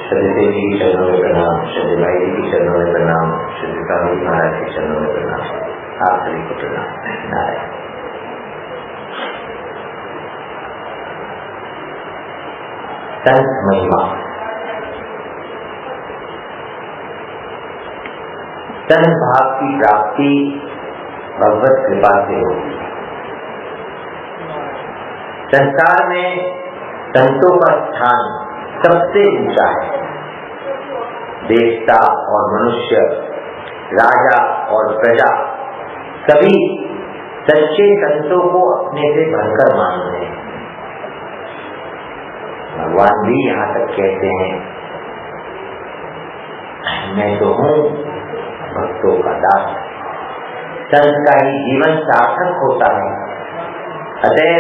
श्रद्धे जी के चरणों में प्रणाम, श्रद्धे भाई जी के चरणों में प्रणाम, श्रद्धे स्वामी महाराज के चरणों में प्रणाम, आप सभी को प्रणाम। नारायण। संत महिमा। संत भाव की प्राप्ति भगवत कृपा से होती है। संसार में संतों का स्थान सबसे ऊंचा है। देवता और मनुष्य, राजा और प्रजा, सभी सच्चे संतों को अपने से बढ़कर मानते हैं। भगवान भी यहाँ तक कहते हैं, मैं तो हूँ भक्तों का दास। संत का ही जीवन सार्थक होता है। अतः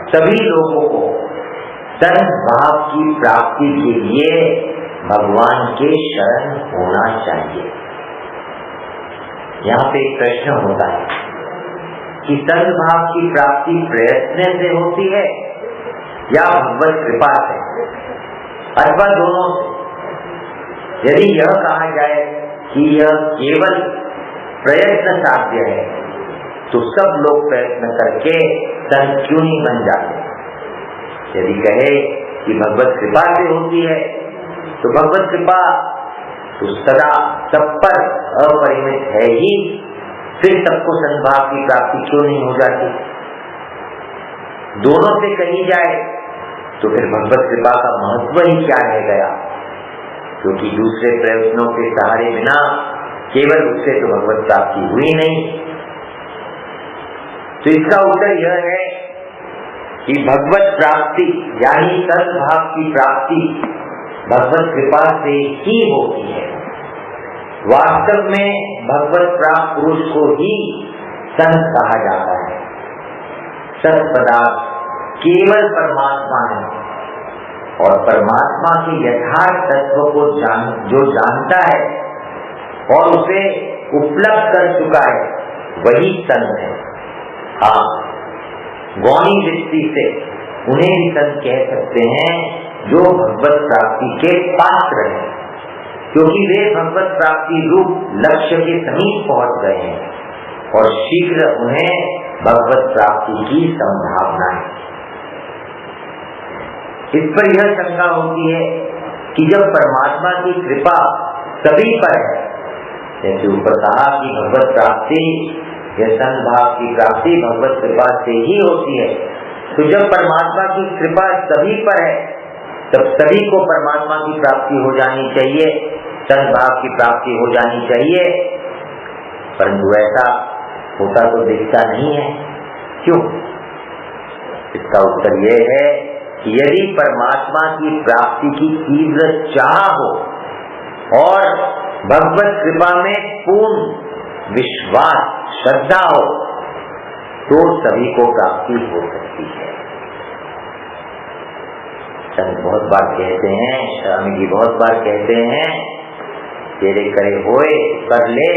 सभी लोगों को संत भाव की प्राप्ति के लिए भगवान के शरण होना चाहिए। यहाँ पे एक प्रश्न होता है कि संत भाव की प्राप्ति प्रयत्न से होती है या भगवत कृपा से, अथवा दोनों से। यदि यह कहा जाए कि यह केवल प्रयत्न साध्य है, तो सब लोग प्रयत्न करके संत क्यों नहीं बन जाते। यदि कहे कि भगवत कृपा से होती है, तो भगवत कृपा तो सदा सब पर अपरिमित है ही, फिर सबको संत भाव की प्राप्ति क्यों नहीं हो जाती। दोनों से कही जाए तो फिर भगवत कृपा का महत्व ही क्या रह गया, क्योंकि दूसरे प्रयत्नों के सहारे बिना केवल उससे तो भगवत प्राप्ति हुई नहीं। तो इसका उत्तर यह है कि भगवत प्राप्ति यानी संत भाव की प्राप्ति भगवत कृपा से ही होती है। वास्तव में भगवत प्राप्त पुरुष को ही संत कहा जाता है। संत पदार्थ केवल परमात्मा है, और परमात्मा के यथार्थ तत्व को जो जानता है और उसे उपलब्ध कर चुका है, वही संत है। हाँ, गौणी दृष्टि से उन्हें भी संत कह सकते हैं जो भगवत प्राप्ति के पात्र हैं, क्योंकि वे भगवत प्राप्ति रूप लक्ष्य के समीप पहुंच गए हैं और शीघ्र उन्हें भगवत प्राप्ति की संभावना है। इस पर यह शंका होती है कि जब परमात्मा की कृपा सभी पर है, जैसे ऊपर कहा कि भगवत प्राप्ति या संत भाव की प्राप्ति भगवत कृपा से ही होती है, तो जब परमात्मा की कृपा सभी पर है, तब सभी को परमात्मा की प्राप्ति हो जानी चाहिए, संत भाव की प्राप्ति हो जानी चाहिए। परंतु ऐसा होता तो दिखता नहीं है। क्यों? इसका उत्तर यह है कि यदि परमात्मा की प्राप्ति की तीव्र चाह हो और भगवत कृपा में पूर्ण विश्वास श्रद्धा हो, तो सभी को प्राप्ति हो सकती है। संत बहुत बार कहते हैं, स्वामी जी बहुत बार कहते हैं, तेरे करे होए कर ले।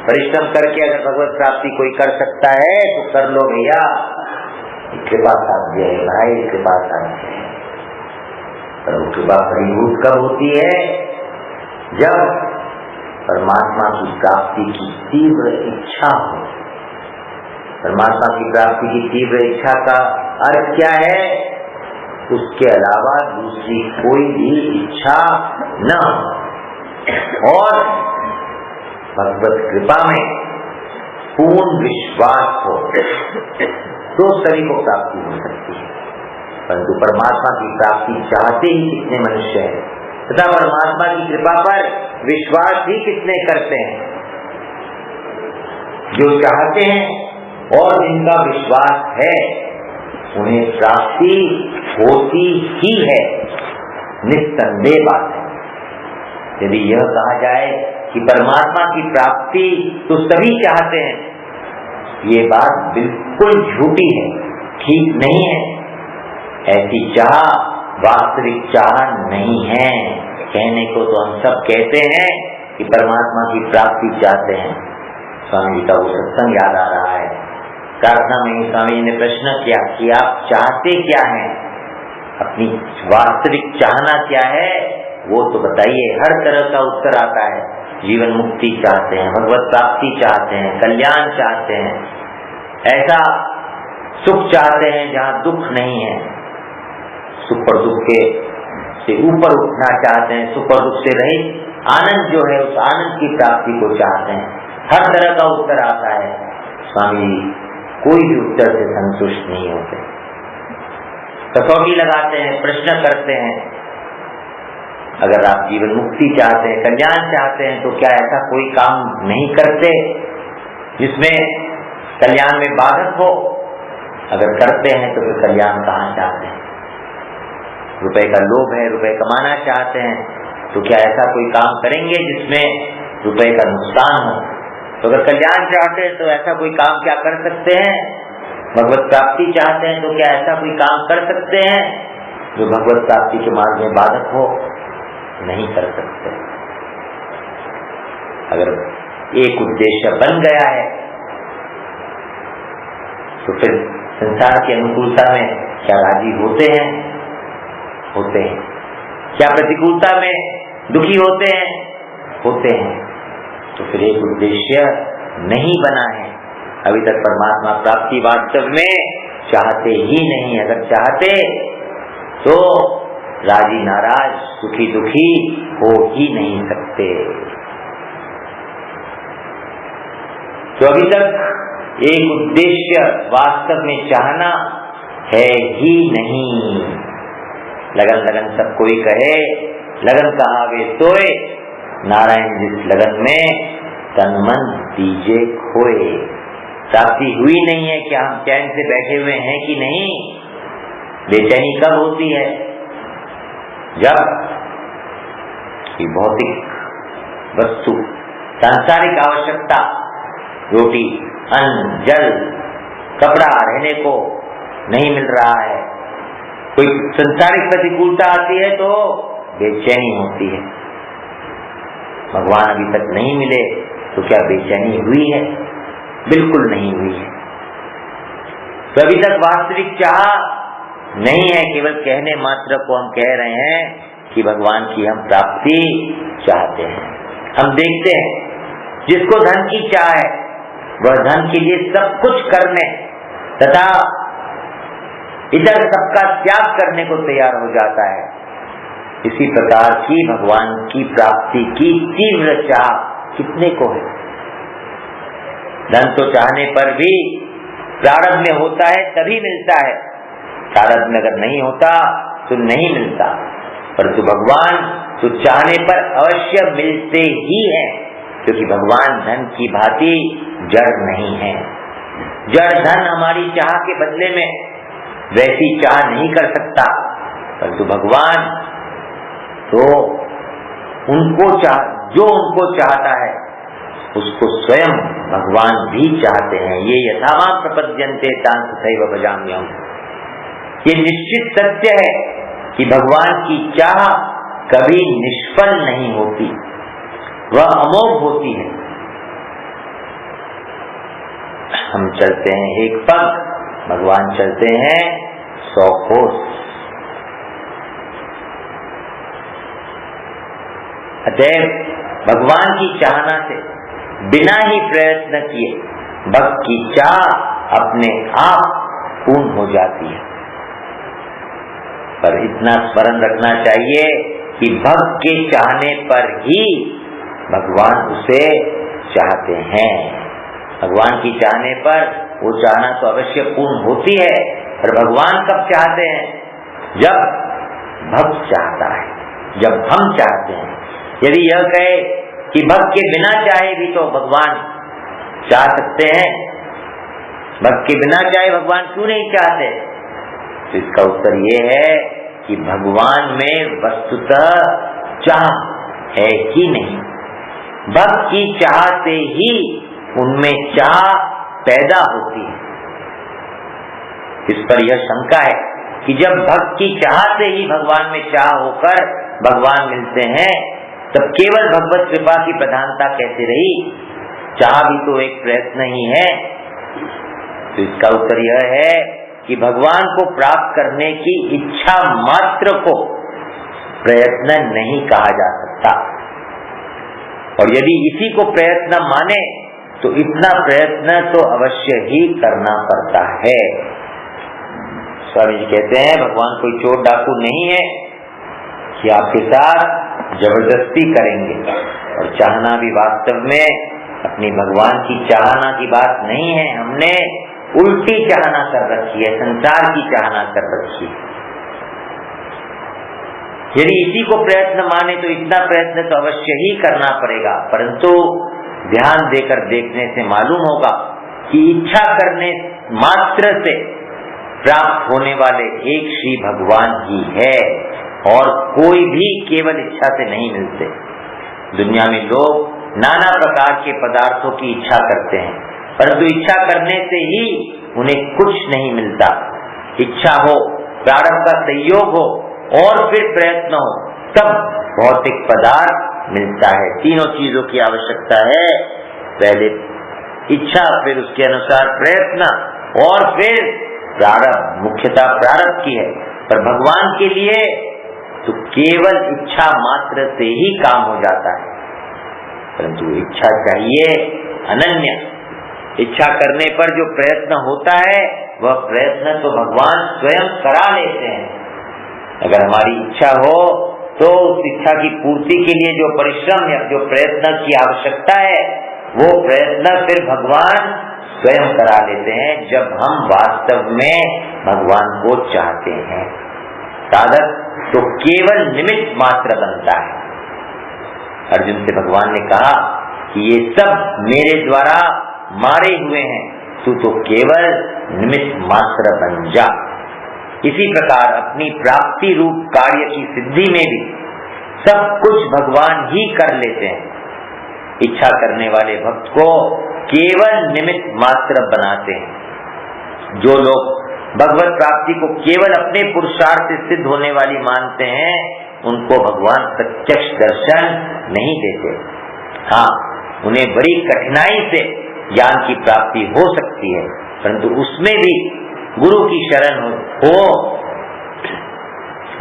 परिश्रम करके अगर भगवत प्राप्ति कोई कर सकता है तो कर लो भैया, कृपा साध्य है भाई, कृपा साध्य है। पर वो कृपा फलीभूत कब होती है? जब परमात्मा की प्राप्ति की तीव्र इच्छा हो। परमात्मा की प्राप्ति की तीव्र इच्छा का अर्थ क्या है? उसके अलावा दूसरी कोई भी इच्छा न हो और भगवत कृपा में पूर्ण विश्वास हो, तो सभी को प्राप्ति हो सकती है। परंतु परमात्मा की प्राप्ति चाहते ही कितने मनुष्य हैं तथा परमात्मा की कृपा पर विश्वास ही कितने करते हैं। जो चाहते हैं और जिनका विश्वास है, उन्हें प्राप्ति होती ही है, निस्संदेह बात है। यदि यह कहा जाए कि परमात्मा की प्राप्ति तो सभी चाहते हैं, ये बात बिल्कुल झूठी है, ठीक नहीं है। ऐसी चाह वास्तविक चाह नहीं है। कहने को तो हम सब कहते हैं कि परमात्मा की प्राप्ति चाहते हैं। स्वामी जी का वो सत्संग याद आ रहा है। प्रार्थना में स्वामी जी ने प्रश्न किया कि आप चाहते क्या हैं? अपनी वास्तविक चाहना क्या है वो तो बताइए। हर तरह का उत्तर आता है। जीवन मुक्ति चाहते हैं, भगवत प्राप्ति चाहते हैं, कल्याण चाहते हैं, ऐसा सुख चाहते हैं जहाँ दुख नहीं है, सुख और दुख के से ऊपर उठना चाहते हैं, सुख और दुख से रहित आनंद जो है उस आनंद की प्राप्ति को चाहते हैं। हर तरह का उत्तर आता है। स्वामी जी कोई भी उत्तर से संतुष्ट नहीं होते, कसौटी लगाते हैं, प्रश्न करते हैं। अगर आप जीवन मुक्ति चाहते हैं, कल्याण चाहते हैं, तो क्या ऐसा कोई काम नहीं करते जिसमें कल्याण में बाधक हो? अगर करते हैं तो फिर कल्याण कहाँ चाहते हैं? रुपए का लोभ है, रुपए कमाना चाहते हैं, तो क्या ऐसा कोई काम करेंगे जिसमें रुपए का नुकसान हो? तो अगर कल्याण चाहते हैं तो ऐसा कोई काम क्या कर सकते हैं? भगवत प्राप्ति चाहते हैं तो क्या ऐसा कोई काम कर सकते हैं जो भगवत प्राप्ति के मार्ग में बाधक हो? नहीं कर सकते। अगर एक उद्देश्य बन गया है तो फिर संसार की अनुकूलता में क्या राजी होते हैं? होते हैं। क्या प्रतिकूलता में दुखी होते हैं? होते हैं। तो फिर एक उद्देश्य नहीं बना है। अभी तक परमात्मा प्राप्ति वास्तव में चाहते ही नहीं। अगर चाहते तो राजी नाराज, सुखी दुखी हो ही नहीं सकते। तो अभी तक एक उद्देश्य वास्तव में चाहना है ही नहीं। लगन लगन सब कोई कहे, लगन कहावे सोए, नारायण जिस लगन में तन मन दीजे खोए। प्राप्ति हुई नहीं है, क्या हम चैन से बैठे हुए हैं कि नहीं? बेचैनी कब होती है? जब कि भौतिक वस्तु, सांसारिक आवश्यकता, रोटी, अन्न, जल, कपड़ा, रहने को नहीं मिल रहा है, कोई संसारिक प्रतिकूलता आती है तो बेचैनी होती है। भगवान अभी तक नहीं मिले तो क्या बेचैनी हुई है? बिल्कुल नहीं हुई है। तो अभी तक वास्तविक चाह नहीं है, केवल कहने मात्र को हम कह रहे हैं कि भगवान की हम प्राप्ति चाहते हैं। हम देखते हैं जिसको धन की चाह है वह धन के लिए सब कुछ करने तथा इधर सबका त्याग करने को तैयार हो जाता है। इसी प्रकार की भगवान की प्राप्ति की तीव्र चाह कितने को है? धन तो चाहने पर भी प्रारब्ध में होता है तभी मिलता है, प्रारब्ध में अगर नहीं होता तो नहीं मिलता। परंतु भगवान तो चाहने पर अवश्य मिलते ही हैं, क्योंकि भगवान धन की भांति जड़ नहीं है। जड़ धन हमारी चाह के बदले में वैसी चाह नहीं कर सकता, परंतु भगवान तो जो उनको चाहता है उसको स्वयं भगवान भी चाहते हैं। ये यथावान प्रपद्यन्ते तान् तथैव भजाम्यहम्। ये निश्चित सत्य है कि भगवान की चाह कभी निष्फल नहीं होती, वह अमोघ होती है। हम चलते हैं एक पग, भगवान चलते हैं 100 कोस। अतएव भगवान की चाहना से बिना ही प्रयत्न किए भक्त की चाह अपने आप पूर्ण हो जाती है। पर इतना स्मरण रखना चाहिए कि भक्त के चाहने पर ही भगवान उसे चाहते हैं। भगवान की चाहने पर वो चाहना तो अवश्य पूर्ण होती है, पर भगवान कब चाहते हैं? जब भक्त चाहता है, जब हम चाहते हैं। यदि यह कहे कि भक्त के बिना चाहे भी तो भगवान चाह सकते हैं, भक्त के बिना चाहे भगवान क्यों नहीं चाहते? तो इसका उत्तर ये है कि भगवान में वस्तुतः चाह है ही नहीं। भक्त की चाह से ही उनमें चाह पैदा होती है। इस पर यह शंका है कि जब भक्त की चाह से ही भगवान में चाह होकर भगवान मिलते हैं, तब केवल भगवत कृपा की प्रधानता कैसे रही? चाह भी तो एक प्रयत्न ही है। तो इसका उत्तर यह है कि भगवान को प्राप्त करने की इच्छा मात्र को प्रयत्न नहीं कहा जा सकता। और यदि इसी को प्रयत्न माने तो इतना प्रयत्न तो अवश्य ही करना पड़ता है। स्वामी जी कहते हैं भगवान कोई चोर डाकू नहीं है कि आपके साथ जबरदस्ती करेंगे। और चाहना भी वास्तव में अपनी भगवान की चाहना की बात नहीं है, हमने उल्टी चाहना कर रखी है, संसार की चाहना कर रखी है। यदि इसी को प्रयत्न माने तो इतना प्रयत्न तो अवश्य ही करना पड़ेगा, परंतु ध्यान देकर देखने से मालूम होगा कि इच्छा करने मात्र से प्राप्त होने वाले एक श्री भगवान ही है और कोई भी केवल इच्छा से नहीं मिलते। दुनिया में लोग नाना प्रकार के पदार्थों की इच्छा करते हैं, परंतु इच्छा करने से ही उन्हें कुछ नहीं मिलता। इच्छा हो, प्रारब्ध का संयोग हो और फिर प्रयत्न हो, तब भौतिक पदार्थ मिलता है। तीनों चीजों की आवश्यकता है, पहले इच्छा, फिर उसके अनुसार प्रयत्न और फिर प्रारब्ध। मुख्यतः प्रारब्ध की है, पर भगवान के लिए तो केवल इच्छा मात्र से ही काम हो जाता है। परंतु इच्छा चाहिए अनन्य। इच्छा करने पर जो प्रयत्न होता है वह प्रयत्न तो भगवान स्वयं करा लेते हैं। अगर हमारी इच्छा हो तो उस इच्छा की पूर्ति के लिए जो परिश्रम या जो प्रयत्न की आवश्यकता है वो प्रयत्न फिर भगवान स्वयं करा लेते हैं, जब हम वास्तव में भगवान को चाहते हैं। साधक तो केवल निमित्त मात्र बनता है। अर्जुन से भगवान ने कहा कि ये सब मेरे द्वारा मारे हुए हैं, तू तो केवल निमित्त मात्र बन जा। इसी प्रकार अपनी प्राप्ति रूप कार्य की सिद्धि में भी सब कुछ भगवान ही कर लेते हैं। इच्छा करने वाले भक्त को केवल निमित्त मात्र बनाते हैं। जो लोग भगवत प्राप्ति को केवल अपने पुरुषार्थ से सिद्ध होने वाली मानते हैं, उनको भगवान प्रत्यक्ष दर्शन नहीं देते। हाँ, उन्हें बड़ी कठिनाई से ज्ञान की प्राप्ति हो सकती है, परंतु उसमें भी गुरु की शरण हो,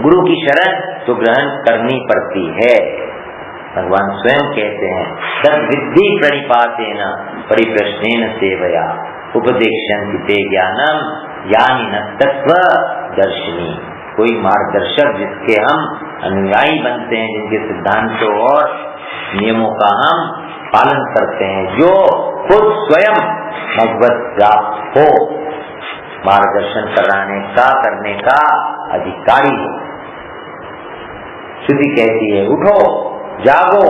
गुरु की शरण तो ग्रहण करनी पड़ती है। भगवान स्वयं कहते हैं तद्विद्धि प्रणिपातेन परिप्रश्नेन सेवया उपदेक्ष्यन्ति ते ज्ञानम यानि न तत्व दर्शिनी। कोई मार्गदर्शक जिसके हम अनुयायी बनते हैं, जिनके सिद्धांतों और नियमों का हम पालन करते हैं, जो खुद स्वयं भगवत प्राप्त हो, मार्गदर्शन कराने का करने का अधिकारी हो। श्रुति कहती है उठो, जागो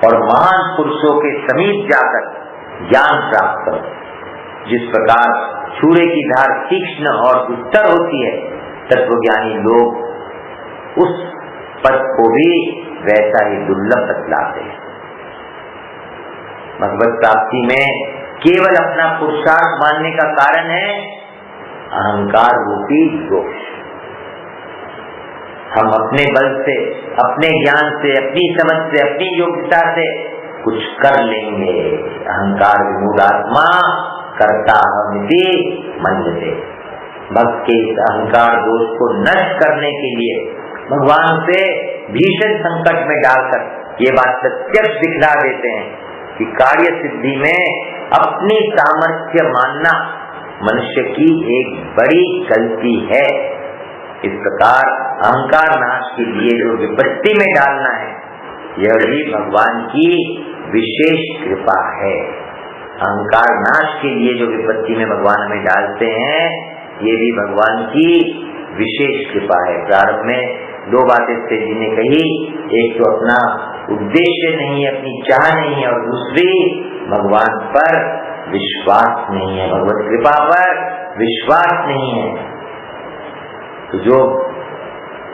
और महान पुरुषों के समीप जाकर ज्ञान प्राप्त करो। जिस प्रकार छुरे की धार तीक्ष्ण और उत्तर होती है, तत्वज्ञानी लोग उस पद को भी वैसा ही दुर्लभ बतलाते हैं। भगवत प्राप्ति में केवल अपना पुरुषार्थ मानने का कारण है अहंकार रूपी दोष। हम अपने बल से, अपने ज्ञान से, अपनी समझ से, अपनी योग्यता से कुछ कर लेंगे। अहंकार विमूढ़ात्मा करता हमिति मन्यते। भक्त के इस अहंकार दोष को नष्ट करने के लिए भगवान से भीषण संकट में डालकर ये बात प्रत्यक्ष दिखला देते हैं कि कार्य सिद्धि में अपनी सामर्थ्य मानना मनुष्य की एक बड़ी गलती है। इस प्रकार अहंकार नाश के लिए जो विपत्ति में डालना है, यह भी भगवान की विशेष कृपा है। अहंकार नाश के लिए जो विपत्ति में भगवान हमें डालते हैं, ये भी भगवान की विशेष कृपा है। प्रारंभ में दो बातें तेज जी ने कही, एक तो अपना उद्देश्य नहीं है, अपनी चाह नहीं है, और दूसरी भगवान पर विश्वास नहीं है, भगवत कृपा पर विश्वास नहीं है। तो जो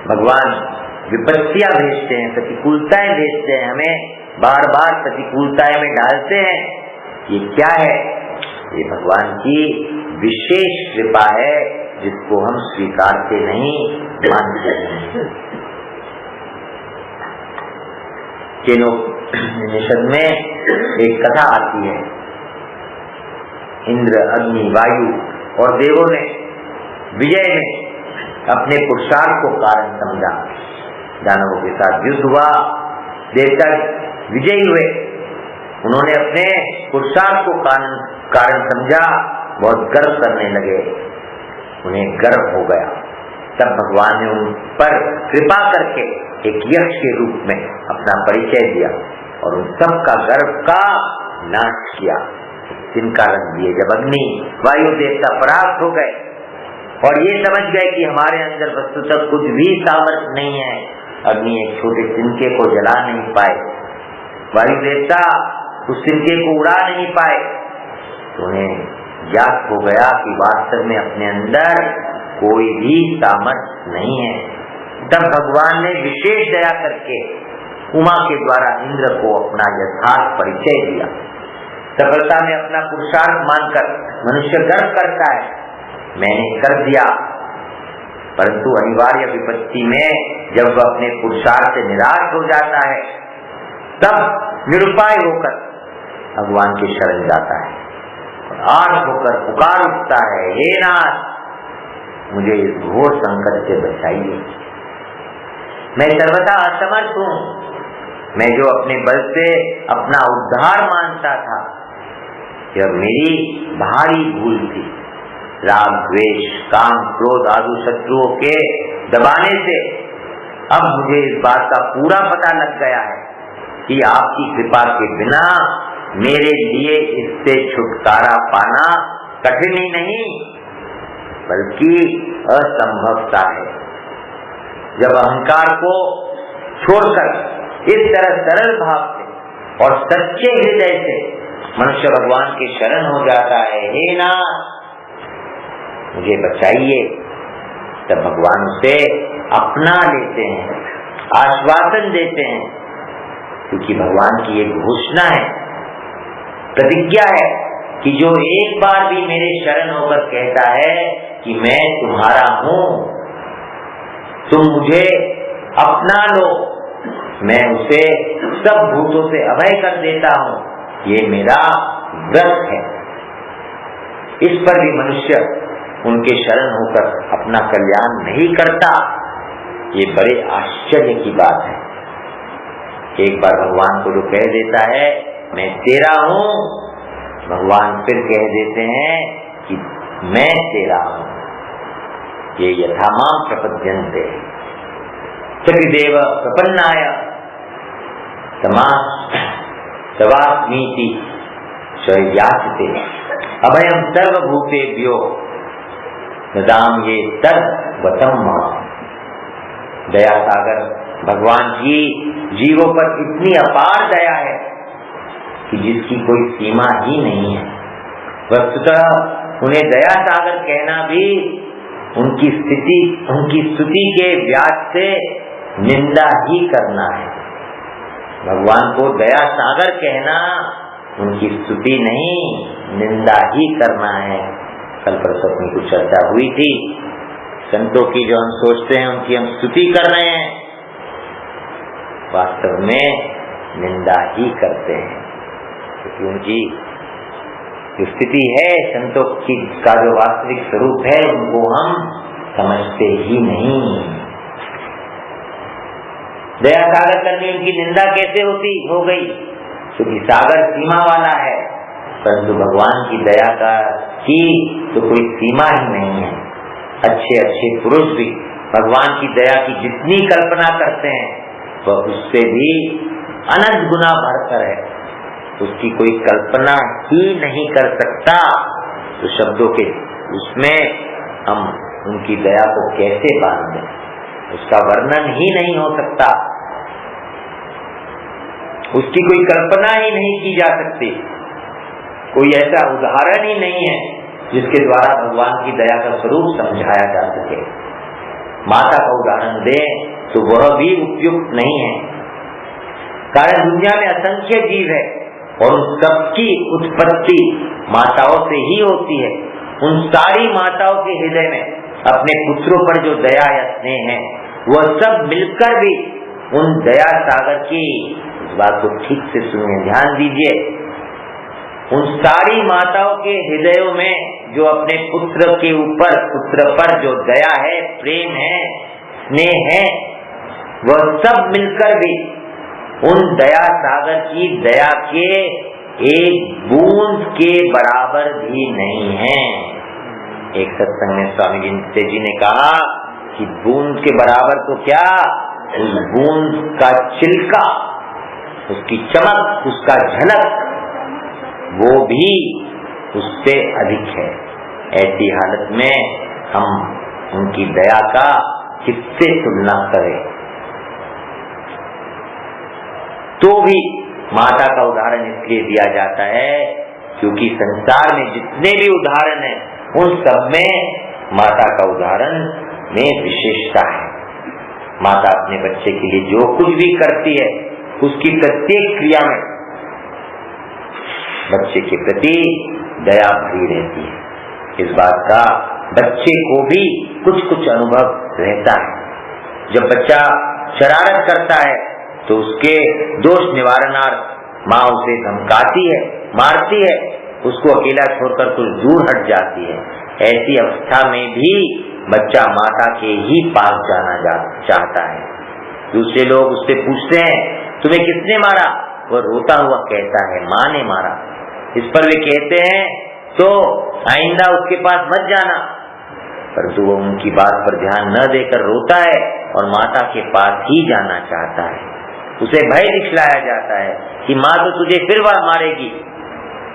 भगवान विपत्तियां भेजते हैं, प्रतिकूलताएं भेजते हैं, हमें बार बार प्रतिकूलताएं में डालते हैं, ये क्या है? ये भगवान की विशेष कृपा है, जिसको हम स्वीकारते नहीं, मानते नहीं। केनोपनिषद में एक कथा आती है। इंद्र, अग्नि, वायु और देवों ने विजय में अपने पुरुषार्थ को कारण समझा। दानवों के साथ युद्ध हुआ, देवता विजयी हुए, उन्होंने अपने पुरुषार्थ को कारण समझा, बहुत गर्व करने लगे, उन्हें गर्व हो गया। तब भगवान ने उन पर कृपा करके एक यक्ष के रूप में अपना परिचय दिया और उन सब का गर्व का नाश किया, जिनका रंग दिए। जब अग्नि वायु देवता परास्त हो गए और ये समझ गए कि हमारे अंदर वस्तुतः कुछ भी सामर्थ्य नहीं है, अग्नि एक छोटे तिनके को जला नहीं पाए, वायु देवता उस तिनके को उड़ा नहीं पाए, तो उन्हें ज्ञात हो गया कि वास्तव में अपने अंदर कोई भी सामर्थ्य नहीं है। तब भगवान ने विशेष दया करके उमा के द्वारा इंद्र को अपना यथार्थ परिचय दिया। सफलता में अपना पुरुषार्थ मानकर मनुष्य गर्व करता है, मैंने कर दिया, परंतु अनिवार्य विपत्ति में जब वह अपने पुरुषार्थ से निराश हो जाता है, तब निरुपाय होकर भगवान की शरण जाता है और आर्त होकर पुकार उठता है, हे नाथ, मुझे इस घोर संकट से बचाइए, मैं सर्वथा असमर्थ हूँ। मैं जो अपने बल से अपना उद्धार मानता था, यह मेरी भारी भूल थी। राग द्वेष काम क्रोध आदि शत्रुओं के दबाने से अब मुझे इस बात का पूरा पता लग गया है कि आपकी कृपा के बिना मेरे लिए इससे छुटकारा पाना कठिन ही नहीं बल्कि असंभवता है। जब अहंकार को छोड़कर इस तरह सरल भाव से और सच्चे हृदय से मनुष्य भगवान की शरण हो जाता है, हे नाथ मुझे बचाइए, तब भगवान उसे अपना लेते हैं, आश्वासन देते हैं, क्योंकि भगवान की एक घोषणा है, प्रतिज्ञा है कि जो एक बार भी मेरे शरण होकर कहता है कि मैं तुम्हारा हूँ, तुम मुझे अपना लो, मैं उसे सब भूतों से अभय कर देता हूँ, ये मेरा व्रत है। इस पर भी मनुष्य उनके शरण होकर अपना कल्याण नहीं करता, ये बड़े आश्चर्य की बात है। एक बार भगवान को जो कह देता है मैं तेरा हूँ, भगवान फिर कह देते हैं कि मैं तेरा हूँ। ये यथामाम प्रपद्यन्ते चक्रिदेव प्रपन्नाय तवास्मीति च याचते अभयं सर्वभूतेभ्यो ददाम्ये तद्वतं मम। दया सागर भगवान की जीवों पर इतनी अपार दया है कि जिसकी कोई सीमा ही नहीं है। वस्तुतः उन्हें दया सागर कहना भी उनकी स्तुति के व्याज से निंदा ही करना है। भगवान को दया सागर कहना उनकी स्तुति नहीं, निंदा ही करना है। कल परसों में कुछ चर्चा हुई थी, संतों की जो हम सोचते हैं उनकी हम स्तुति कर रहे हैं, वास्तव में निंदा ही करते हैं, क्योंकि उनकी जो स्थिति है संतों की का जो वास्तविक स्वरूप है उनको हम समझते ही नहीं। दया सागर करनी उनकी निंदा कैसे हो गई? क्योंकि सागर सीमा वाला है, परंतु भगवान की दया का की तो कोई सीमा ही नहीं है। अच्छे अच्छे पुरुष भी भगवान की दया की जितनी कल्पना करते हैं वह उससे भी अनंत गुना बढ़कर है, उसकी कोई कल्पना ही नहीं कर सकता। तो शब्दों के उसमें हम उनकी दया को कैसे बांध दें, उसका वर्णन ही नहीं हो सकता, उसकी कोई कल्पना ही नहीं की जा सकती। कोई ऐसा उदाहरण ही नहीं है जिसके द्वारा भगवान की दया का स्वरूप समझाया जा सके। माता का उदाहरण दें तो वह भी उपयुक्त नहीं है, कारण दुनिया में असंख्य जीव है और उन सबकी उत्पत्ति माताओं से ही होती है। उन सारी माताओं के हृदय में अपने पुत्रों पर जो दया या स्नेह है वह सब मिलकर भी उन दया सागर की, इस बात को ठीक से सुनिए, ध्यान दीजिए, उन सारी माताओं के हृदयों में जो अपने पुत्र के ऊपर, पुत्र पर जो दया है, प्रेम है, स्नेह है, वह सब मिलकर भी उन दया सागर की दया के एक बूंद के बराबर भी नहीं है। एक सत्संग में स्वामी जी ने कहा कि बूंद के बराबर तो क्या, उस बूंद का छिलका, उसकी चमक, उसका झलक, वो भी उससे अधिक है। ऐसी हालत में हम उनकी दया का किससे तुलना करें। तो भी माता का उदाहरण इसलिए दिया जाता है क्योंकि संसार में जितने भी उदाहरण हैं उन सब में माता का उदाहरण में विशेषता है। माता अपने बच्चे के लिए जो कुछ भी करती है उसकी प्रत्येक क्रिया में बच्चे के प्रति दया भरी रहती है। इस बात का बच्चे को भी कुछ कुछ अनुभव रहता है। जब बच्चा शरारत करता है तो उसके दोष निवारणार्थ माँ उसे धमकाती है, मारती है, उसको अकेला छोड़कर कुछ दूर हट जाती है। ऐसी अवस्था में भी बच्चा माता के ही पास जाना चाहता है। दूसरे लोग उससे पूछते हैं तुम्हें किसने मारा, वह रोता हुआ कहता है माँ ने मारा। इस पर वे कहते हैं तो आइंदा उसके पास मत जाना, परंतु वो उनकी बात पर ध्यान न देकर रोता है और माता के पास ही जाना चाहता है। उसे भय दिखलाया जाता है कि माँ तो तुझे फिर वह मारेगी,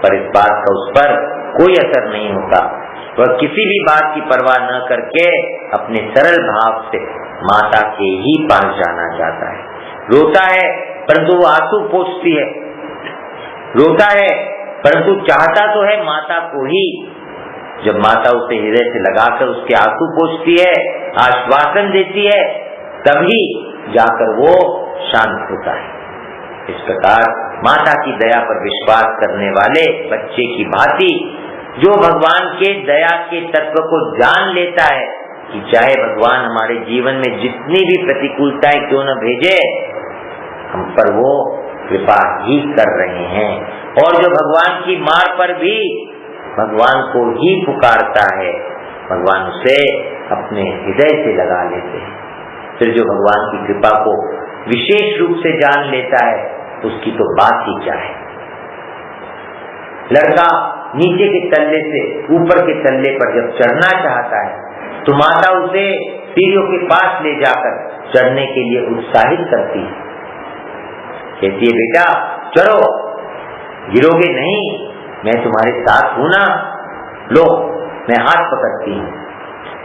पर इस बात का उस पर कोई असर नहीं होता। वह किसी भी बात की परवाह न करके अपने सरल भाव से माता के ही पास जाना चाहता है। रोता है परंतु वो आंसू पोंछती है, रोता है परंतु चाहता तो है माता को ही। जब माता उसे हृदय से लगाकर उसके आंसू पोंछती है, आश्वासन देती है, तभी जाकर वो शांत होता है। इस प्रकार माता की दया पर विश्वास करने वाले बच्चे की भांति जो भगवान के दया के तत्व को जान लेता है कि चाहे भगवान हमारे जीवन में जितनी भी प्रतिकूलताएं क्यों न भेजे, हम पर वो कृपा ही कर रहे हैं। और जो भगवान की मार पर भी भगवान को ही पुकारता है, भगवान उसे अपने हृदय से लगा लेते हैं। फिर जो भगवान की कृपा को विशेष रूप से जान लेता है उसकी तो बात ही क्या है। लड़का नीचे के तल्ले से ऊपर के तल्ले पर जब चढ़ना चाहता है तो माता उसे सीढ़ियों के पास ले जाकर चढ़ने के लिए उत्साहित करती है। कहती है बेटा चढ़ो, गिरोगे नहीं, मैं तुम्हारे साथ हूं ना, लो मैं हाथ पकड़ती हूँ।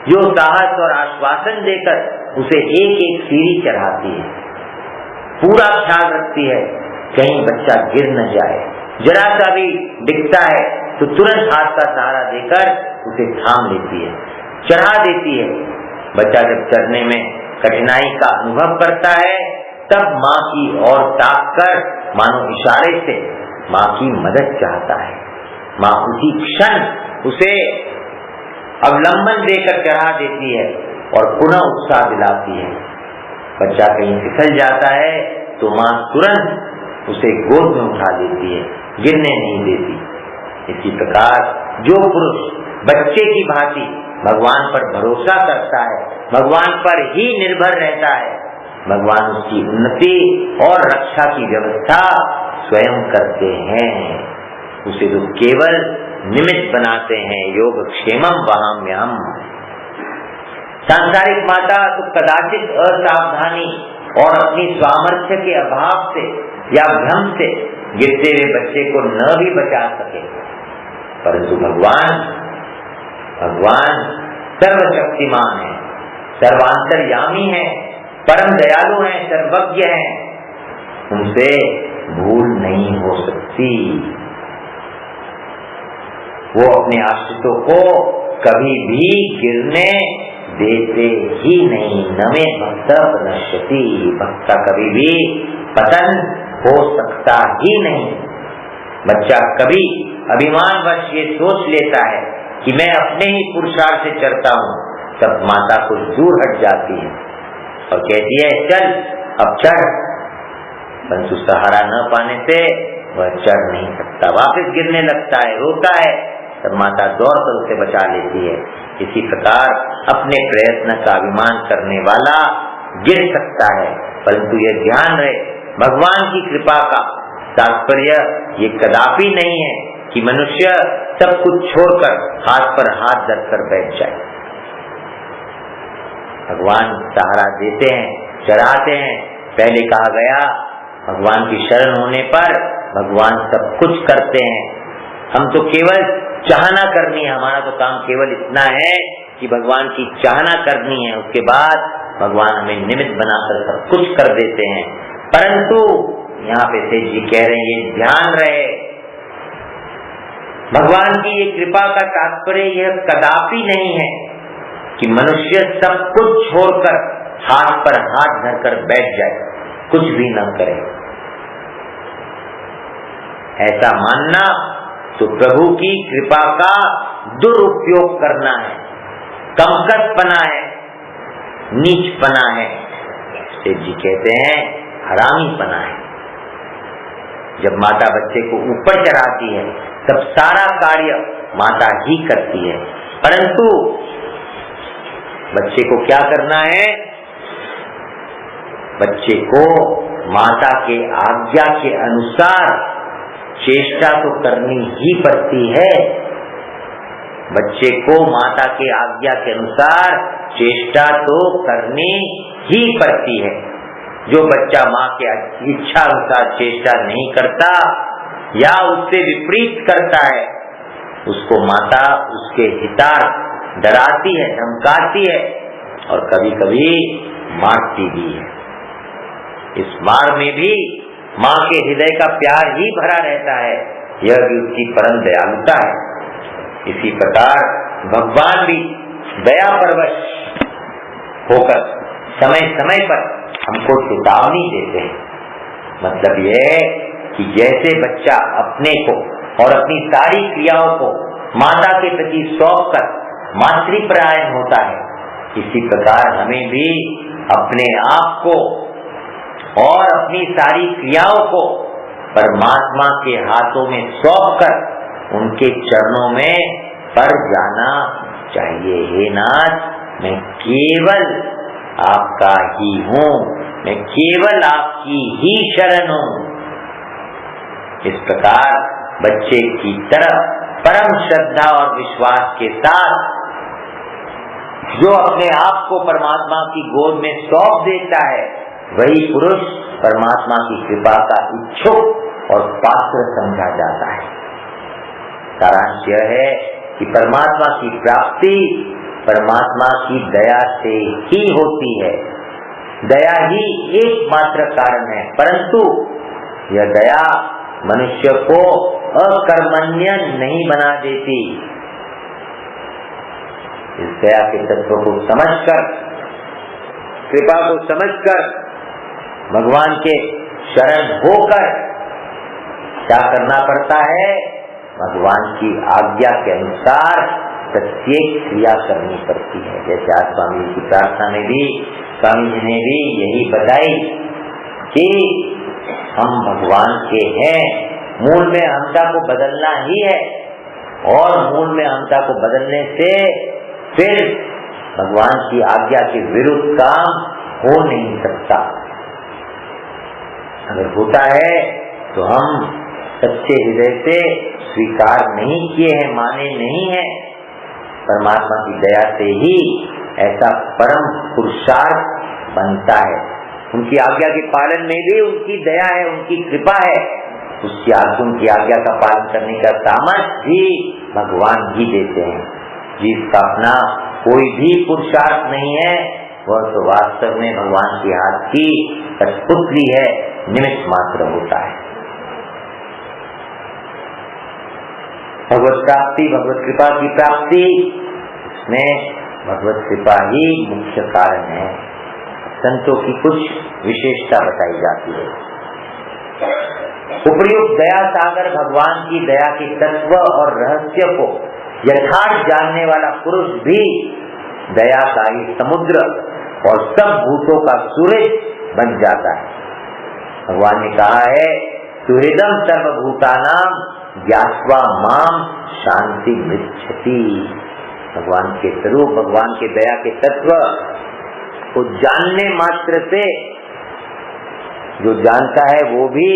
जो साहस और आश्वासन देकर उसे एक एक सीढ़ी चढ़ाती है, पूरा ख्याल रखती है कहीं बच्चा गिर न जाए। जरा सा भी दिखता है तो तुरंत हाथ का सहारा देकर उसे थाम लेती है, चढ़ा देती है। बच्चा जब चढ़ने में कठिनाई का अनुभव करता है तब माँ की ओर ताक कर मानो इशारे से माँ की मदद चाहता है। माँ उसी क्षण उसे अवलंबन देकर चढ़ा देती है और पुनः उत्साह दिलाती है। बच्चा कहीं फिसल जाता है तो माँ तुरंत उसे गोद में उठा लेती है, गिरने नहीं देती। इसी प्रकार जो पुरुष बच्चे की भांति भगवान पर भरोसा करता है, भगवान पर ही निर्भर रहता है, भगवान उसकी उन्नति और रक्षा की व्यवस्था स्वयं करते हैं। उसे तो केवल निमित्त बनाते हैं। योग क्षेमम वहाम्यहम्। सांसारिक माता तो कदाचित असावधानी और अपनी सामर्थ्य के अभाव से या भ्रम से गिरते हुए बच्चे को न भी बचा सके, परंतु भगवान सर्वशक्तिमान है, सर्वांतर्यामी है, परम दयालु है, सर्वज्ञ है, उनसे भूल नहीं हो सकती। वो अपने आश्रितों को कभी भी गिरने देते ही नहीं। नमे भक्त नश्यति, भक्त कभी भी पतन हो सकता ही नहीं। बच्चा कभी अभिमानवश ये सोच लेता है कि मैं अपने ही पुरुषार्थ से चढ़ता हूँ, तब माता कुछ दूर हट जाती है और कहती है चल अब चढ़, परंतु सहारा न पाने से वह चढ़ नहीं सकता, वापस गिरने लगता है, रोता है, तब माता दौड़ कर उसे बचा लेती है। इसी प्रकार अपने प्रयत्न का अभिमान करने वाला गिर सकता है, परंतु यह ध्यान रहे भगवान की कृपा का तात्पर्य ये कदापि नहीं है कि मनुष्य सब कुछ छोड़कर हाथ पर हाथ धरकर बैठ जाए। भगवान सहारा देते हैं, चढ़ाते हैं। पहले कहा गया भगवान की शरण होने पर भगवान सब कुछ करते हैं। हम तो केवल चाहना करनी है, हमारा तो काम केवल इतना है कि भगवान की चाहना करनी है, उसके बाद भगवान हमें निमित्त बनाकर सब कुछ कर देते हैं। परंतु यहाँ पे सेठ जी कह रहे हैं ये ध्यान रहे भगवान की ये कृपा का तात्पर्य यह कदापि नहीं है कि मनुष्य सब कुछ छोड़कर हाथ पर हाथ धरकर बैठ जाए, कुछ भी न करे। ऐसा मानना तो प्रभु की कृपा का दुरुपयोग करना है, कमकसपना है, नीचपना है। सेठ जी कहते हैं हरामीपना है। जब माता बच्चे को ऊपर चढ़ाती है तब सारा कार्य माता ही करती है, परंतु बच्चे को क्या करना है? बच्चे को माता के आज्ञा के अनुसार चेष्टा तो करनी ही पड़ती है। बच्चे को माता के आज्ञा के अनुसार चेष्टा तो करनी ही पड़ती है। जो बच्चा माँ के इच्छा अनुसार चेष्टा नहीं करता या उससे विपरीत करता है, उसको माता उसके हितार्थ डराती है, धमकाती है और कभी कभी मारती भी है। इस मार में भी माँ के हृदय का प्यार ही भरा रहता है, यह भी उसकी परम दयालुता है। इसी प्रकार भगवान भी दया परवश होकर समय समय पर हमको चेतावनी देते हैं। मतलब यह कि जैसे बच्चा अपने को और अपनी सारी क्रियाओं को माता के प्रति सौंप कर मातृपरायण होता है, इसी प्रकार हमें भी अपने आप को और अपनी सारी क्रियाओं को परमात्मा के हाथों में सौंप कर उनके चरणों में पड़ जाना चाहिए। हे नाथ, मैं केवल आपका ही हूँ, मैं केवल आपकी ही शरण हूँ। इस प्रकार बच्चे की तरह परम श्रद्धा और विश्वास के साथ जो अपने आप को परमात्मा की गोद में सौंप देता है, वही पुरुष परमात्मा की कृपा का इच्छुक और पात्र समझा जाता है। सारांश यह है कि परमात्मा की प्राप्ति परमात्मा की दया से ही होती है। दया ही एकमात्र कारण है, परंतु यह दया मनुष्य को अकर्मण्य नहीं बना देती। इस दया के तत्व को समझकर, कृपा को समझकर भगवान के शरण होकर क्या करना पड़ता है? भगवान की आज्ञा के अनुसार प्रत्येक क्रिया करनी पड़ती है। जैसे आज स्वामी जी की प्रार्थना में भी स्वामी जी ने भी यही बताई कि हम भगवान के हैं, मूल में हमता को बदलना ही है और मूल में हमता को बदलने से फिर भगवान की आज्ञा के विरुद्ध काम हो नहीं सकता। अगर होता है तो हम सच्चे हृदय से स्वीकार नहीं किए हैं, माने नहीं है। परमात्मा की दया से ही ऐसा परम पुरुषार्थ बनता है। उनकी आज्ञा के पालन में भी उनकी दया है, उनकी कृपा है। उनकी आज्ञा का पालन करने का सामर्थ्य भी भगवान ही देते हैं। जिसका अपना कोई भी पुरुषार्थ नहीं है, वह तो वास्तव में भगवान के हाथ की कठपुतली है, निमित्त मात्र होता है। भगवत प्राप्ति, भगवत कृपा की प्राप्ति, इसमें भगवत कृपा ही मुख्य कारण है। संतों की कुछ विशेषता बताई जाती है। उपर्युक्त दया सागर भगवान की दया के तत्व और रहस्य को यथार्थ जानने वाला पुरुष भी दया का ही समुद्र और सब भूतों का सूरज बन जाता है। भगवान ने कहा है, सुहृदम सर्वभूतानां ज्ञात्वा माम शांति मृच्छति। भगवान के स्वरूप, भगवान के दया के तत्व को जानने मात्र से जो जानता है वो भी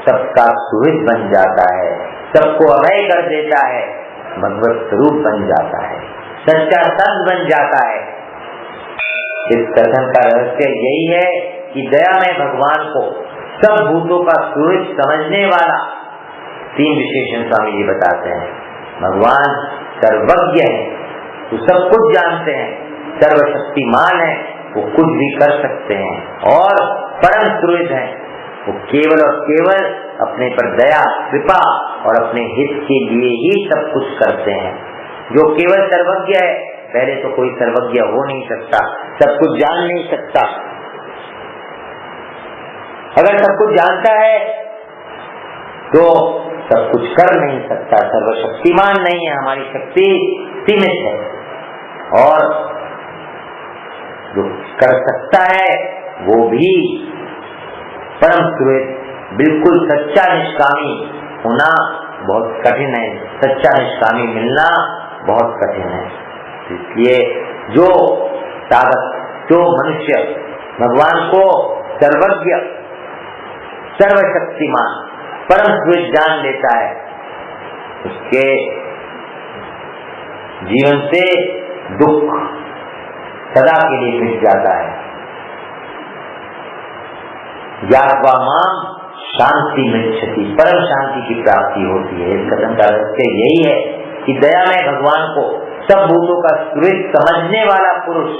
सबका सुहृद बन जाता है, सबको अभय कर देता है, भगवत स्वरूप बन जाता है, सच्चा संत बन जाता है। इस कथन का रहस्य यही है कि दयामय भगवान को सब भूतों का सुहृद समझने वाला 3 विशेषण स्वामी जी बताते हैं। भगवान सर्वज्ञ है, वो सब कुछ जानते हैं, सर्वशक्तिमान है, वो कुछ भी कर सकते हैं, और परम सुहृद है, वो केवल और केवल अपने पर दया, कृपा और अपने हित के लिए ही सब कुछ करते हैं। जो केवल सर्वज्ञ है, पहले तो कोई सर्वज्ञ हो नहीं सकता, सब कुछ जान नहीं सकता। अगर सब कुछ जानता है तो सब कुछ कर नहीं सकता, सर्वशक्तिमान नहीं है, हमारी शक्ति सीमित है। और जो कर सकता है वो भी परम सुहृद, बिल्कुल सच्चा निष्कामी होना बहुत कठिन है, सच्चा निष्कामी मिलना बहुत कठिन है। इसलिए जो साधक, जो मनुष्य भगवान को सर्वज्ञ, सर्वशक्तिमान, परम सुहृद जान लेता है, उसके जीवन से दुख सदा के लिए मिट जाता है। ज्ञात्वा माम शांति मृच्छति, परम शांति की प्राप्ति होती है। इस कथन का रहस्य यही है कि दयामय भगवान को सब भूतों का सुहृद समझने वाला पुरुष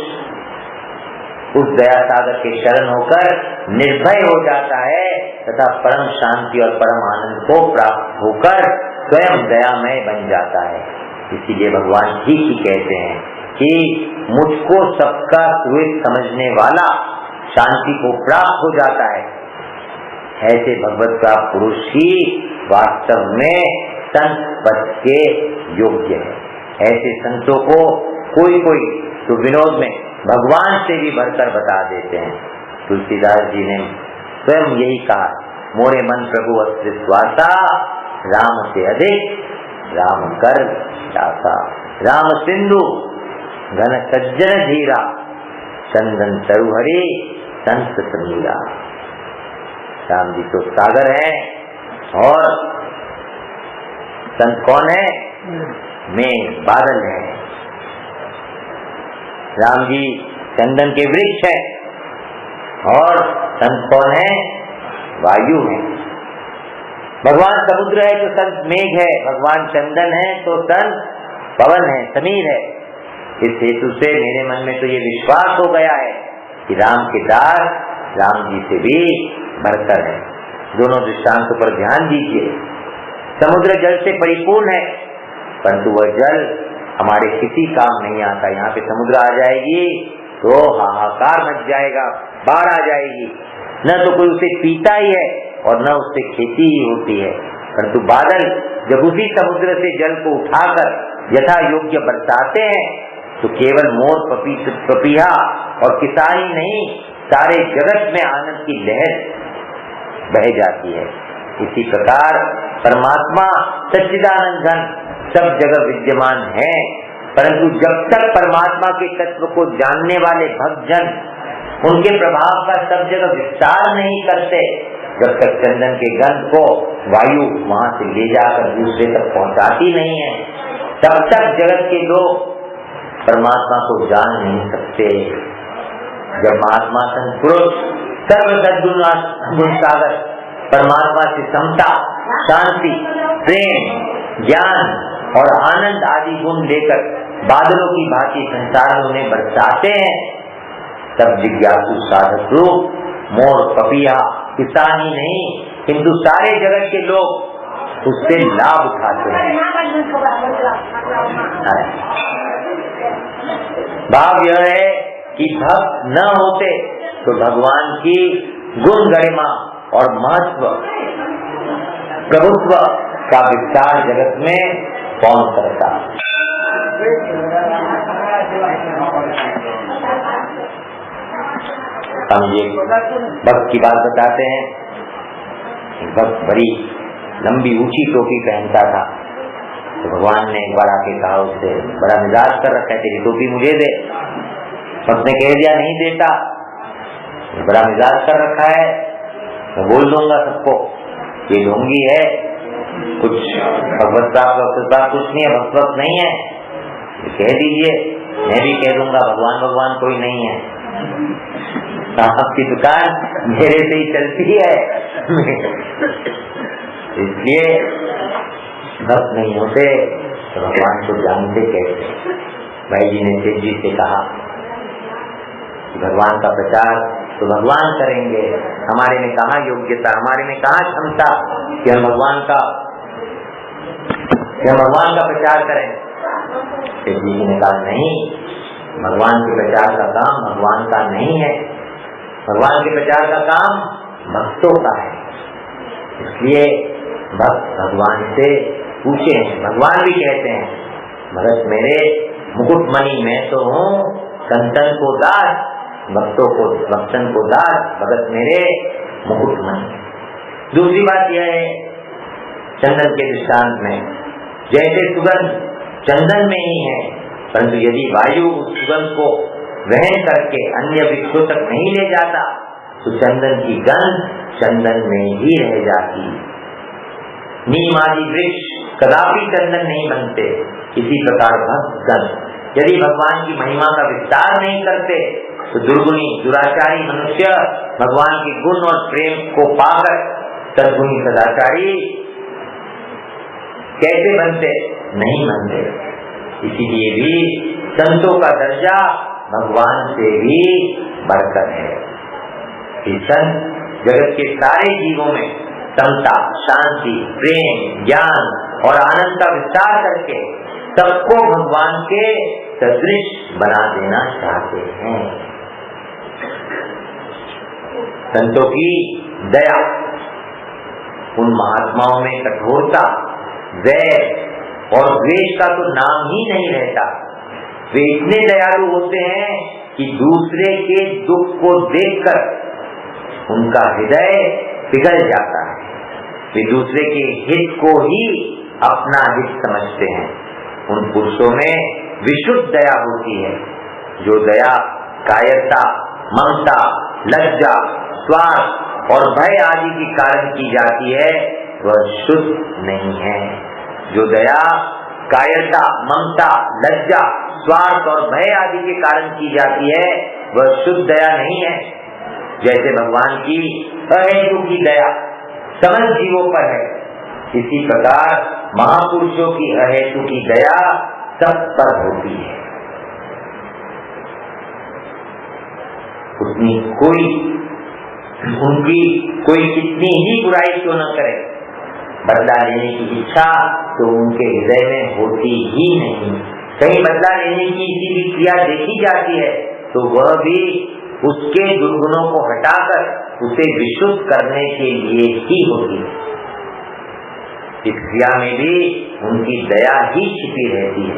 उस दया सागर के शरण होकर निर्भय हो जाता है तथा परम शांति और परम आनंद को प्राप्त होकर स्वयं दयामय बन जाता है। इसीलिए भगवान ठीक ही कहते हैं कि मुझको सबका सुहृद समझने वाला शांति को प्राप्त हो जाता है। ऐसे भगवत प्राप्त पुरुष ही वास्तव में संत पद के योग्य है। ऐसे संतों को कोई कोई तो विनोद में भगवान से भी बढ़कर बता देते हैं। तुलसीदास जी ने स्वयं यही कहा, मोरे मन प्रभु अस्त्र स्वासा, राम से अधिक राम कर दासा, राम सिंधु घन सज्जन धीरा, चंदन तरुहरी संत समीरा। राम जी तो सागर है और संत कौन है? मेघ, बादल है। राम जी चंदन के वृक्ष है और संत कौन है? वायु है। भगवान समुद्र है तो संत मेघ है, भगवान चंदन है तो संत पवन है, समीर है। इस हेतु से मेरे मन में तो ये विश्वास हो गया है कि राम के दास राम जी से भी बढ़कर है। दोनों दृष्टांतों पर ध्यान दीजिए। समुद्र जल से परिपूर्ण है, परंतु वह जल हमारे किसी काम नहीं आता। यहाँ पे समुद्र आ जाएगी तो हाहाकार मच जाएगा, बाढ़ आ जाएगी, न तो कोई उसे पीता ही है और न उससे खेती ही होती है। परंतु बादल जब उसी समुद्र से जल को उठाकर यथा योग्य बरसाते हैं तो केवल मोर, पपीहा और किसान ही नहीं, सारे जगत में आनंद की लहर बह जाती है। इसी प्रकार परमात्मा सच्चिदानंद घन सब जगह विद्यमान है, परंतु जब तक परमात्मा के तत्व को जानने वाले भक्तजन उनके प्रभाव का सब जगह विस्तार नहीं करते, जब तक चंदन के गंध को वायु वहां से ले जाकर दूसरे तक पहुंचाती नहीं है, तब तक जगत के लोग परमात्मा को जान नहीं सकते। जब महात्मा संत पुरुष सर्व सद्गुण सागर परमात्मा से समता, शांति, प्रेम, ज्ञान और आनंद आदि गुण लेकर बादलों की भांति संसार में उन्हें बरसाते हैं, तब जिज्ञासु साधक रूप मोर, पपीहा, किसान ही नहीं किंतु सारे जगत के लोग उससे लाभ उठाते हैं। भाव यह है कि भक्त न होते तो भगवान की गुण गरिमा और महत्व, प्रभुत्व का विस्तार जगत में कौन करता। हम ये भक्त की बात बताते हैं। भक्त बड़ी लंबी ऊंची टोपी पहनता था। तो भगवान ने एक बार आके कहा उससे, बड़ा मिजाज कर रखा है, तेरी टोपी मुझे दे। उसने कह दिया नहीं देता, बड़ा मिजाज कर रखा है, मैं बोल दूंगा सबको ये ढोंगी है, कुछ भगवत प्राप्त कुछ नहीं है, भगवत नहीं है, कह दीजिए, मैं भी कह दूंगा भगवान भगवान कोई नहीं है। आपकी दुकान मेरे से ही चलती है। इसलिए भक्त नहीं होते तो भगवान को जानते कैसे। भाई जी ने सेठ जी से कहा कि भगवान का प्रचार तो भगवान करेंगे, हमारे में कहाँ योग्यता, हमारे में कहाँ क्षमता कि हम भगवान का प्रचार करें। सेठ जी ने कहा नहीं, भगवान के प्रचार का काम भगवान का नहीं है, भगवान के प्रचार का काम भक्तों का है। इसलिए भक्त भगवान से पूछे हैं। भगवान भी कहते हैं, भगत मेरे मुकुटमणि मैं तो हूँ, संतन को दास, भक्तों को भक्तन को दास, भगत मेरे मुकुटमणि। दूसरी बात यह है चंदन के दृष्टांत में, जैसे सुगंध चंदन में ही है, परंतु यदि वायु उस सुगंध को वहन करके अन्य वृक्षों तक नहीं ले जाता तो चंदन की गंध चंदन में ही रह जाती। नीम आदि वृक्ष कदापि चंदन नहीं बनते। इसी प्रकार भक्तगण यदि भगवान की महिमा का विस्तार नहीं करते तो दुर्गुणी दुराचारी मनुष्य भगवान के गुण और प्रेम को पाकर सद्गुणी सदाचारी कैसे बनते? नहीं बनते। इसीलिए भी संतों का दर्जा भगवान से भी बढ़कर है। संत जगत के सारे जीवों में समता, शांति, प्रेम, ज्ञान और आनंद का विस्तार करके सबको भगवान के सदृश बना देना चाहते हैं। संतों की दया, उन महात्माओं में कठोरता, वैर और द्वेष का तो नाम ही नहीं रहता। वे इतने दयालु होते हैं कि दूसरे के दुख को देखकर उनका हृदय पिघल जाता है। वे दूसरे के हित को ही अपना हित समझते हैं। उन पुरुषों में विशुद्ध दया होती है। जो दया कायरता, ममता, लज्जा, स्वार्थ और भय आदि के कारण की जाती है वह शुद्ध नहीं है। जो दया कायरता, ममता, लज्जा, स्वार्थ और भय आदि के कारण की जाती है वह शुद्ध दया नहीं है। जैसे भगवान की अहेतु की दया समस्त जीवों पर है, इसी प्रकार महापुरुषों की अहेतु की दया सब पर होती है। उनकी कोई कितनी ही बुराई क्यों न करे, बदला लेने की इच्छा तो उनके हृदय में होती ही नहीं। कहीं बदला लेने की किसी भी क्रिया देखी जाती है तो वह भी उसके दुर्गुणों को हटाकर उसे विशुद्ध करने के लिए ही होती है। इस क्रिया में भी उनकी दया ही छिपी रहती है।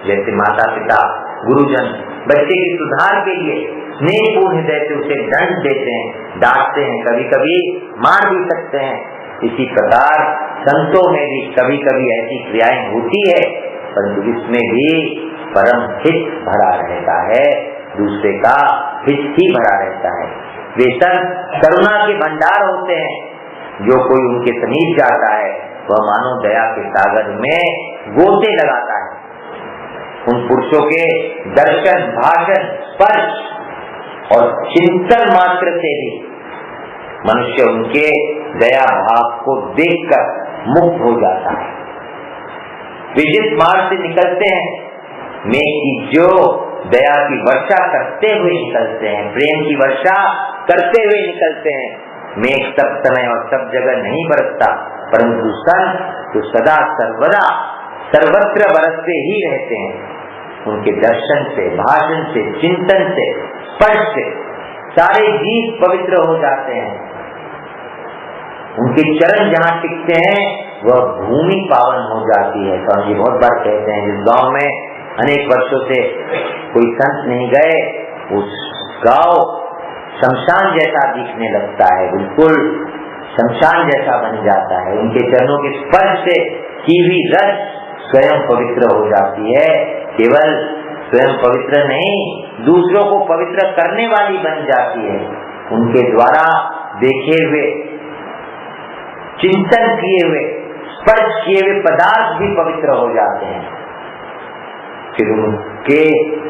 जैसे माता पिता, गुरुजन बच्चे के सुधार के लिए स्नेहपूर्ण हृदय से उसे दंड देते हैं, डांटते हैं, कभी कभी मार भी सकते हैं। इसी प्रकार संतों में भी कभी कभी ऐसी क्रियाएं होती है, परंतु इसमें भी परम हित भरा रहता है, दूसरे का हित ही भरा रहता है। वे संत करुणा के भंडार होते हैं। जो कोई उनके समीप जाता है वह मानो दया के सागर में गोते लगाता है। उन पुरुषों के दर्शन, भाषण, स्पर्श और चिंतन मात्र से भी मनुष्य उनके दया भाव को देखकर मुक्त हो जाता है। वे जिस मार्ग से निकलते हैं, मेघ की जो दया की वर्षा करते हुए निकलते हैं, प्रेम की वर्षा करते हुए निकलते हैं। मेघ सब समय और सब जगह नहीं बरसता, परंतु संत तो सदा सर्वदा सर्वत्र बरसते ही रहते हैं। उनके दर्शन से, भाषण से, चिंतन से, स्पर्श से सारे जीव पवित्र हो जाते हैं। उनके चरण जहाँ टिकते हैं वह भूमि पावन हो जाती है। स्वामी जी बहुत बार कहते हैं, जिस गांव में अनेक वर्षों से कोई संत नहीं गए, उस गांव शमशान जैसा दिखने लगता है, बिल्कुल शमशान जैसा बन जाता है। उनके चरणों के स्पर्श से की हुई रस स्वयं पवित्र हो जाती है। केवल स्वयं पवित्र नहीं, दूसरों को पवित्र करने वाली बन जाती है। उनके द्वारा देखे हुए, चिंतन किए हुए, स्पर्श किए हुए पदार्थ भी पवित्र हो जाते हैं। फिर उनके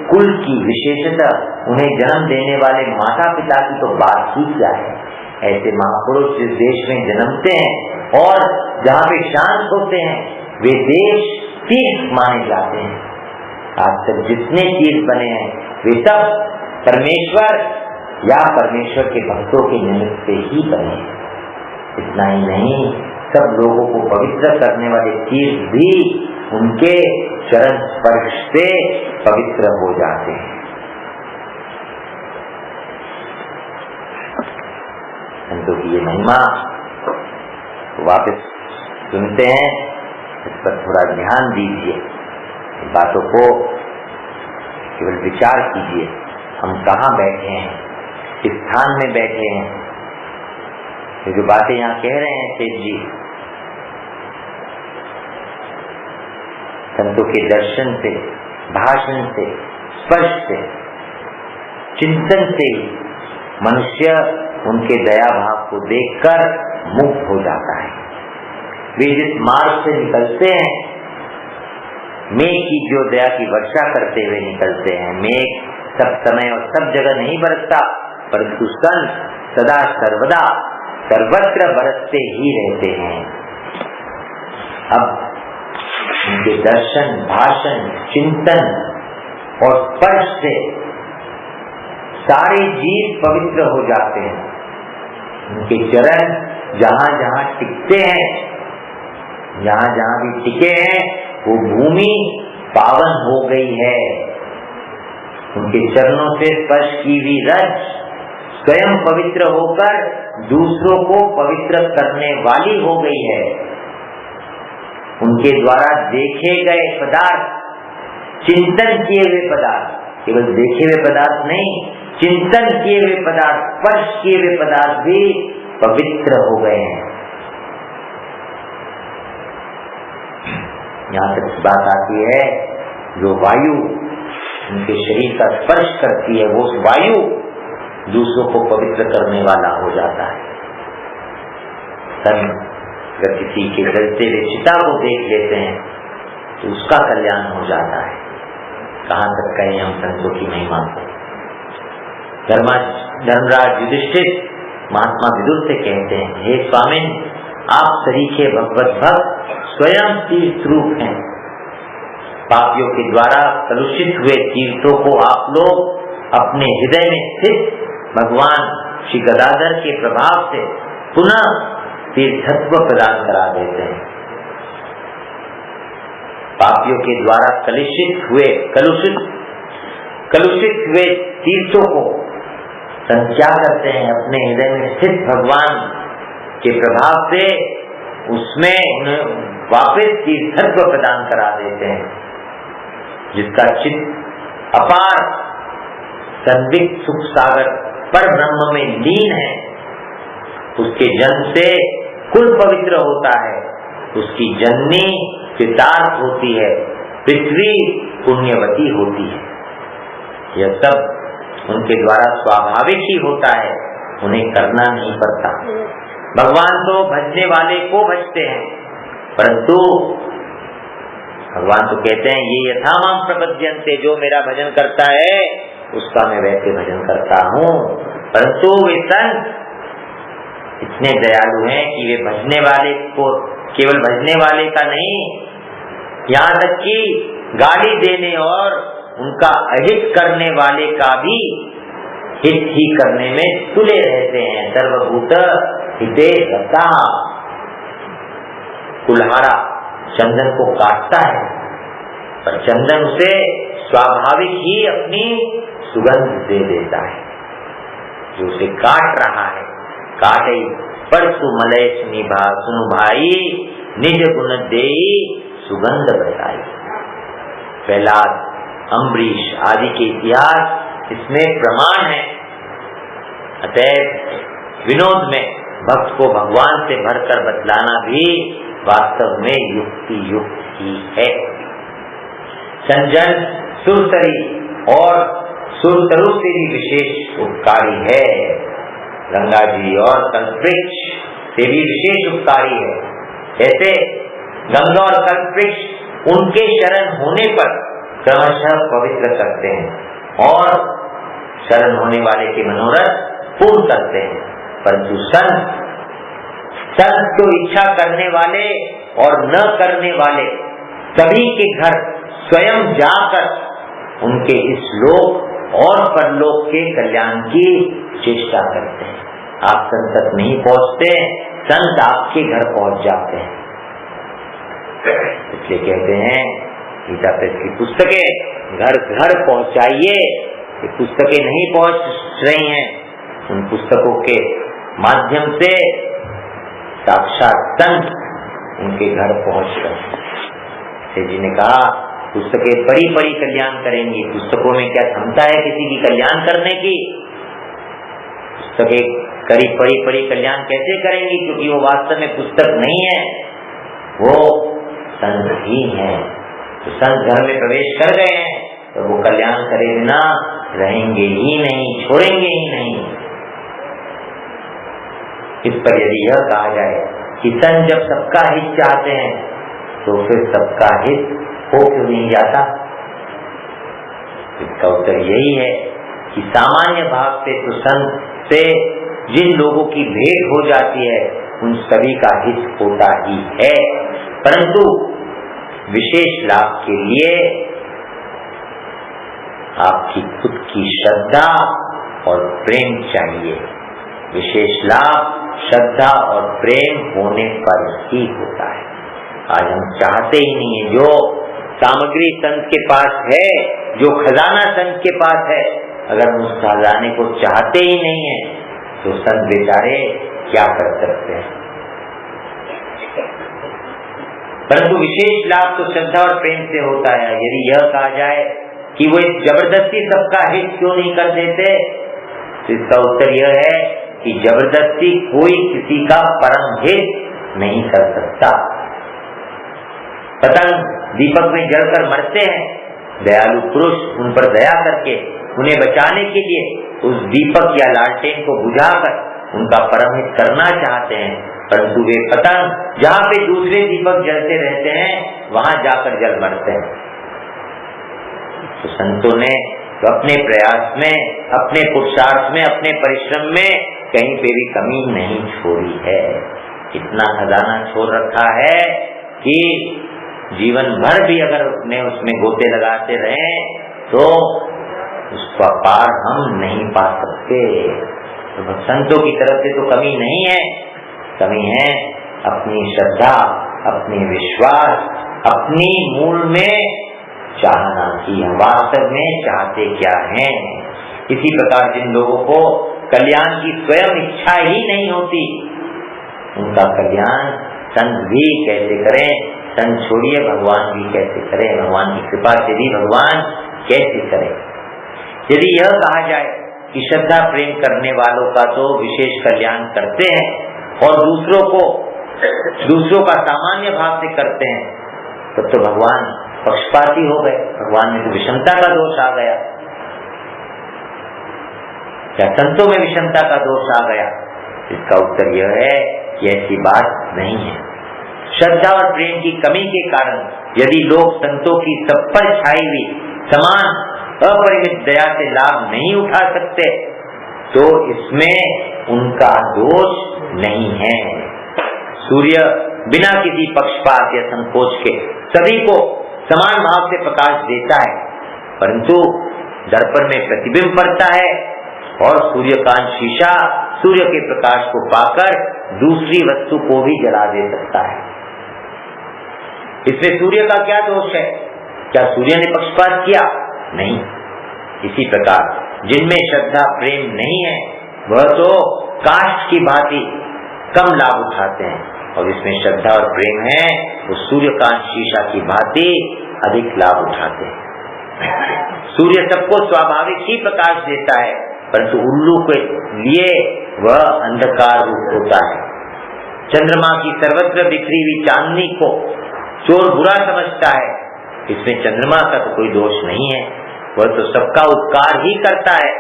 कुल की विशेषता, उन्हें जन्म देने वाले माता पिता की तो बात ही क्या है। ऐसे महापुरुष जिस देश में जन्मते हैं और जहाँ पे शांत होते हैं, वे देश तीर्थ माने जाते हैं। आज तक जितने तीर्थ बने हैं वे सब परमेश्वर या परमेश्वर के भक्तों के निमित्त से ही बने हैं। इतना ही नहीं, सब लोगों को पवित्र करने वाले तीर्थ भी उनके चरण स्पर्श से पवित्र हो जाते हैं। संतों की ये महिमा वापस सुनते हैं, इस पर थोड़ा ध्यान दीजिए, बातों को केवल विचार कीजिए। हम कहाँ बैठे हैं, किस स्थान में बैठे हैं। ये जो बातें यहाँ कह रहे हैं सेठ जी, संतों के दर्शन से, भाषण से, स्पर्श से, चिंतन से मनुष्य उनके दया भाव को देखकर मुक्त हो जाता है। वे जिस मार्ग से निकलते हैं, मेघ की जो दया की वर्षा करते हुए निकलते हैं। मेघ सब समय और सब जगह नहीं बरसता, परंतु संत सदा सर्वदा सर्वत्र बरसते ही रहते हैं। अब उनके दर्शन, भाषण, चिंतन और स्पर्श से सारे जीव पवित्र हो जाते हैं। उनके चरण जहाँ जहाँ टिकते हैं, जहाँ जहाँ भी टिके हैं, वो भूमि पावन हो गई है। उनके चरणों से स्पर्श की हुई रज स्वयं पवित्र होकर दूसरों को पवित्र करने वाली हो गई है। उनके द्वारा देखे गए पदार्थ, चिंतन किए हुए पदार्थ, केवल देखे हुए पदार्थ नहीं, चिंतन किए हुए पदार्थ, स्पर्श किए हुए पदार्थ भी पवित्र हो गए हैं। यहाँ तक बात आती है, जो वायु उनके शरीर का स्पर्श करती है, वो वायु दूसरों को पवित्र करने वाला हो जाता है। अगर किसी के जलते हुए चिता को देख लेते हैं तो उसका कल्याण हो जाता है। कहाँ तक कहें हम संतों की महिमा को। धर्मराज युधिष्ठिर महात्मा विदुर से कहते हैं, हे स्वामी, आप सरीखे भगवत भक्त स्वयं तीर्थ रूप हैं। पापियों के द्वारा कलुषित हुए तीर्थों को आप लोग अपने हृदय में स्थित भगवान श्री गदाधर के प्रभाव से पुनः तीर्थत्व प्रदान करा देते हैं। पापियों के द्वारा कलुषित हुए तीर्थों को क्या करते हैं, अपने हृदय में स्थित भगवान के प्रभाव से उसमें उन्हें वापस तीर्थत्व प्रदान करा देते हैं। जिसका चित्त अपार संदिग्ध सुख सागर पर ब्रह्म में लीन है, उसके जन्म से कुल पवित्र होता है, उसकी जननी कृतार्थ होती है, पृथ्वी पुण्यवती होती है। यह सब उनके द्वारा स्वाभाविक ही होता है, उन्हें करना नहीं पड़ता। भगवान तो भजने वाले को भजते हैं, परंतु भगवान तो कहते हैं, ये यथा माम प्रपद्यन्ते, जो मेरा भजन करता है उसका मैं वैसे भजन करता हूँ। परंतु वे संत इतने दयालु हैं कि वे भजने वाले को, केवल भजने वाले का नहीं, यहाँ तक कि गाली देने और उनका अहित करने वाले का भी हित ही करने में तुले रहते हैं। सर्वभूत हिते रता। कुल्हाड़ा चंदन को काटता है, पर चंदन उसे स्वाभाविक ही अपनी सुगंध दे देता है। जो उसे काट रहा है, काटे परसु मलय सुनिभा, सुनु भाई निज गुण देई सुगंध बताई। प्रहलाद, अम्बरीश आदि के इतिहास इसमें प्रमाण है। अतः विनोद में भक्त को भगवान से भरकर बतलाना भी वास्तव में युक्ति युक्त ही है। संजन सुरसरी और सुरतरु से भी विशेष उपकारी है। गंगा जी और कल्पवृक्ष से भी विशेष उपकारी है। ऐसे गंगा और कल्पवृक्ष उनके शरण होने पर क्रमशः पवित्र करते हैं और शरण होने वाले के मनोरथ पूर्ण करते हैं। परंतु संत तो इच्छा करने वाले और न करने वाले सभी के घर स्वयं जाकर उनके इस लोक और परलोक के कल्याण की चेष्टा करते हैं। आप संत तक नहीं पहुंचते, संत आपके घर पहुंच जाते हैं। इसलिए कहते हैं गीता प्रेस की पुस्तकें घर घर पहुंचाइए। ये पुस्तकें नहीं पहुंच रही हैं, उन पुस्तकों के माध्यम से साक्षात संत उनके घर पहुंच रहे। जी ने कहा पुस्तकें पढ़ी पढ़ी कल्याण करेंगी। पुस्तकों में क्या क्षमता है किसी की कल्याण करने की? पुस्तकें करी पढ़ी पढ़ी कल्याण कैसे करेंगी? क्योंकि वो वास्तव में पुस्तक नहीं है, वो संत ही है। तो संत घर में प्रवेश कर गए हैं तो वो कल्याण करे बिना रहेंगे ही नहीं, छोड़ेंगे ही नहीं। इस पर यदि यह कहा जाए कि संत जब सबका हित चाहते हैं तो फिर सबका हित हो क्यों नहीं जाता? इसका उत्तर यही है कि सामान्य भाव से तो संत से जिन लोगों की भेंट हो जाती है उन सभी का हित होता ही है, परंतु विशेष लाभ के लिए आपकी खुद की श्रद्धा और प्रेम चाहिए। विशेष लाभ श्रद्धा और प्रेम होने पर ही होता है। आज हम चाहते ही नहीं है। जो सामग्री संत के पास है, जो खजाना संत के पास है, अगर हम उस खजाने को चाहते ही नहीं है तो संत बेचारे क्या कर सकते हैं? परंतु विशेष लाभ तो श्रद्धा और प्रेम से होता है। यदि यह कहा जाए कि वो इस जबरदस्ती सबका हित क्यों नहीं कर देते, तो इसका उत्तर यह है कि जबरदस्ती कोई किसी का परम हित नहीं कर सकता। पतंग दीपक में जलकर मरते हैं, दयालु पुरुष उन पर दया करके उन्हें बचाने के लिए उस दीपक या लालटेन को बुझाकर उनका परम हित करना चाहते हैं, परंतु वे पतंग जहाँ पे दूसरे दीपक जलते रहते हैं वहां जाकर जल मरते हैं। तो संतों ने तो अपने प्रयास में, अपने पुरुषार्थ में, अपने परिश्रम में कहीं पे भी कमी नहीं छोड़ी है। इतना खजाना छोड़ रखा है कि जीवन भर भी अगर उसमें गोते लगाते रहे तो उसका पार हम नहीं पा सकते। तो संतों की तरफ से तो कमी नहीं है, कमी है अपनी श्रद्धा, अपनी विश्वास, अपनी मूल में चाहना कि हम वास्तव में चाहते क्या हैं। इसी प्रकार जिन लोगों को कल्याण की स्वयं इच्छा ही नहीं होती, उनका कल्याण संत भी कैसे करें? संत छोड़िए, भगवान भी कैसे करें? भगवान की कृपा से भी भगवान कैसे करें? यदि यह कहा जाए कि श्रद्धा प्रेम करने वालों का तो विशेष कल्याण करते हैं और दूसरों का सामान्य भाव से करते हैं, तब तो भगवान पक्षपाती हो गए। भगवान में तो विषमता का दोष आ गया। क्या संतों में विषमता का दोष आ गया? इसका उत्तर यह है कि ऐसी बात नहीं है। श्रद्धा और प्रेम की कमी के कारण यदि लोग संतों की सब पर छाई हुई समान अपरिमित दया से लाभ नहीं उठा सकते तो इसमें उनका दोष नहीं है। सूर्य बिना किसी पक्षपात या संकोच के सभी को समान भाव से प्रकाश देता है, परंतु दर्पण में प्रतिबिंब पड़ता है और सूर्यकांत शीशा सूर्य के प्रकाश को पाकर दूसरी वस्तु को भी जला दे सकता है। इसमें सूर्य का क्या दोष है? क्या सूर्य ने पक्षपात किया? नहीं। इसी प्रकार जिनमें श्रद्धा प्रेम नहीं है वह तो काष्ठ की भांति कम लाभ उठाते हैं, और इसमें श्रद्धा और प्रेम है वो सूर्यकांत शीशा की भांति अधिक लाभ उठाते हैं। सूर्य सबको स्वाभाविक ही प्रकाश देता है, परंतु उल्लू के लिए वह अंधकार रूप होता है। चंद्रमा की सर्वत्र बिखरी हुई चांदनी को चोर बुरा समझता है, इसमें चंद्रमा का तो कोई दोष नहीं है, वह तो सबका उपकार ही करता है।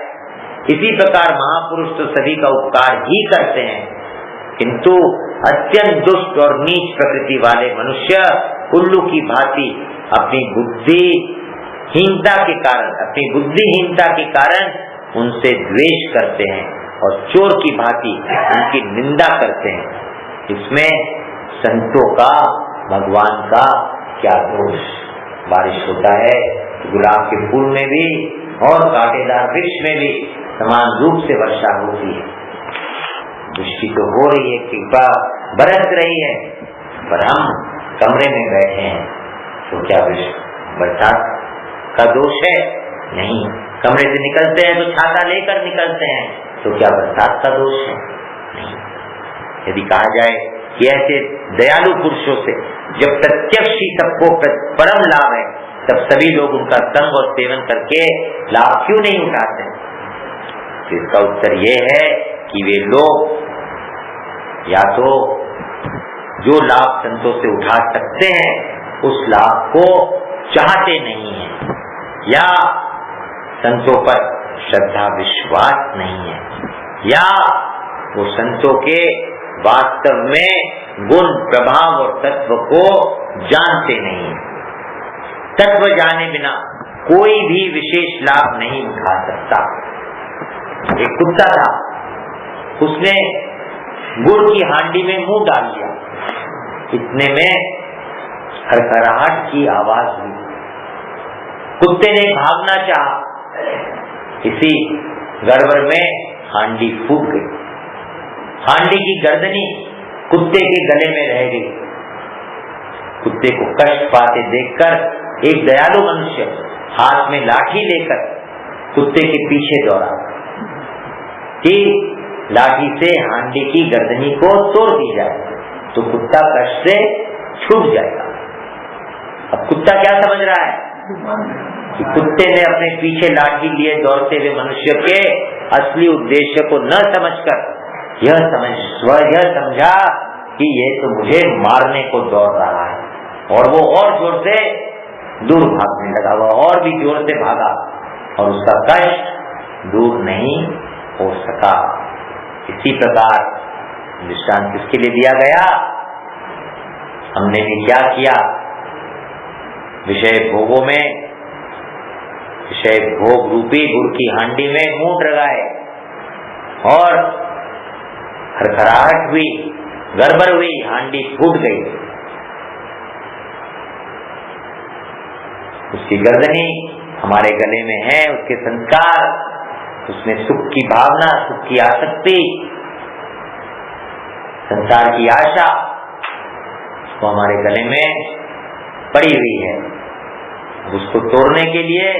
इसी प्रकार महापुरुष तो सभी का उपकार ही करते हैं, किंतु अत्यंत दुष्ट और नीच प्रकृति वाले मनुष्य उल्लू की भांति अपनी बुद्धिहीनता के कारण उनसे द्वेष करते हैं और चोर की भांति उनकी निंदा करते हैं। इसमें संतों का, भगवान का क्या दोष? बारिश होता है गुलाब के फूल में भी और कांटेदार वृक्ष में भी समान रूप से वर्षा होती है। वृष्टि तो हो रही है, कृपा बरस रही है, पर हम कमरे में बैठे हैं तो क्या बरसात का दोष है? नहीं। कमरे से निकलते हैं तो छाता लेकर निकलते हैं, तो क्या बरसात का दोष है? नहीं। यदि कहा जाए कि ऐसे दयालु पुरुषों से जब प्रत्यक्ष ही सबको परम लाभ है, तब सभी लोग उनका संग और सेवन करके लाभ क्यों नहीं उठाते? तो इसका उत्तर ये है कि वे लोग या तो जो लाभ संतों से उठा सकते हैं उस लाभ को चाहते नहीं हैं, या संतों पर श्रद्धा विश्वास नहीं है, या वो संतों के वास्तव में गुण, प्रभाव और तत्व को जानते नहीं हैं। तत्व जाने बिना कोई भी विशेष लाभ नहीं उठा सकता। एक कुत्ता था, उसने गुड़ की हांडी में मुंह डाल लिया, इतने में खड़खड़ाहट की आवाज हुई। कुत्ते ने भागना चाहा, इसी गड़बड़ में हांडी फूट गई। हांडी की गर्दनी कुत्ते के गले में रह गई। कुत्ते को कष्ट पाते देखकर एक दयालु मनुष्य हाथ में लाठी लेकर कुत्ते के पीछे दौड़ा कि लाठी से हांडी की गर्दनी को तोड़ दी जाए तो कुत्ता कष्ट से छूट जाएगा। अब कुत्ता क्या समझ रहा है कि कुत्ते ने अपने पीछे लाठी लिए दौड़ते हुए मनुष्य के असली उद्देश्य को न समझकर यह समझा कि ये तो मुझे मारने को दौड़ रहा है, और वो और जोर से दूर भागने लगा। वह और भी जोर से भागा और उसका कष्ट दूर नहीं हो सका। इसी प्रकार दृष्टांत किसके लिए दिया गया? हमने भी क्या किया? विषय भोगों में, विषय भोग रूपी गुड़ की हांडी में मुंह लगाए और खड़खड़ाहट हुई, गड़बड़ हुई, हांडी फूट गई। उसकी गर्दनी हमारे गले में है, उसके संस्कार, उसमें सुख की भावना, सुख की आसक्ति, संसार की आशा वो हमारे गले में पड़ी हुई है। उसको तोड़ने के लिए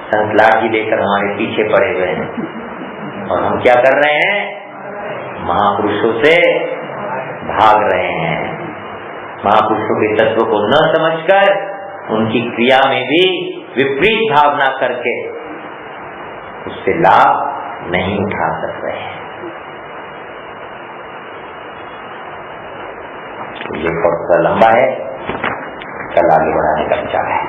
संत लाठी लेकर हमारे पीछे पड़े हुए हैं, और हम क्या कर रहे हैं? महापुरुषों से भाग रहे हैं। महापुरुषों के तत्व को न समझकर उनकी क्रिया में भी विपरीत भावना करके उससे लाभ नहीं उठा सक रहे हैं। ये बहुत लंबा है, कल आगे बढ़ाने का विचार है।